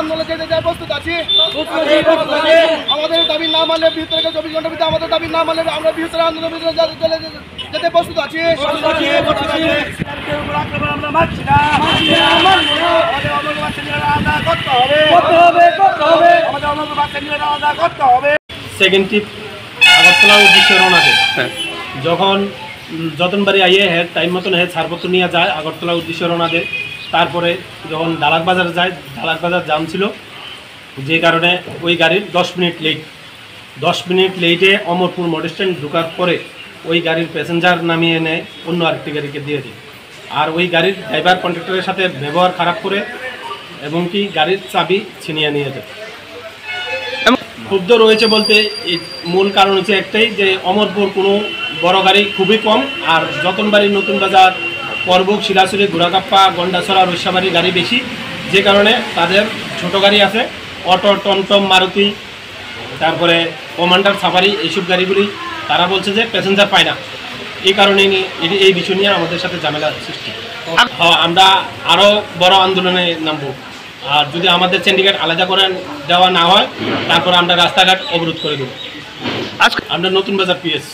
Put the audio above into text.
আন্দোলন যেতে প্রস্তুত আছি। আমাদের দাবি না মানলে 24 ঘন্টার ভিতরে আমাদের দাবি না মানলে আমরা বৃহত্তর আন্দোলনের ভিতরে যেতে প্রস্তুত আছি। সেকেন্ড ট্রিপ আগরতলা উদ্দেশ্যে রওনা দেয়। যখন যতনবাড়ি আইয়ে হ্যাঁ টাইম মতন হ্যাঁ ছাড়পত্র নিয়ে যায় আগরতলা উদ্দেশ্যে রওনা দেয়। তারপরে যখন ডালাক বাজার যায়, ডালাক বাজার জাম ছিল, যে কারণে ওই গাড়ির 10 মিনিট লেটে অমরপুর মোটর স্ট্যান্ড ঢোকার পরে ওই গাড়ির প্যাসেঞ্জার নামিয়ে নেয়, অন্য আরেকটি গাড়িকে দিয়ে দেয়। আর ওই গাড়ির ড্রাইভার কন্ট্রাক্টরের সাথে ব্যবহার খারাপ করে এবং কি গাড়ির চাবি ছিনিয়ে নিয়ে যায়। ক্ষুব্ধ রয়েছে বলতে এই মূল কারণ হচ্ছে একটাই, যে অমরপুর কোনো বড় গাড়ি খুবই কম, আর যতনবাড়ি নতুন বাজার পর্বক শিলাচুরি ঘোড়াকাপ্পা গন্ডাছড়া রৈশাবাড়ির গাড়ি বেশি, যে কারণে তাদের ছোট গাড়ি আছে, অটো টমটম মারুতি তারপরে কমান্ডার সাফারি এইসব গাড়িগুলি তারা বলছে যে প্যাসেঞ্জার পায় না। এই কারণে এই বিষয় নিয়ে আমাদের সাথে ঝামেলা সৃষ্টি। আমরা আরও বড় আন্দোলনে নামবো, আর যদি আমাদের সিন্ডিকেট আলাদা করে দেওয়া না হয় তারপর আমরা রাস্তাঘাট অবরোধ করে দেব। আমরা নতুন বাজার পিএস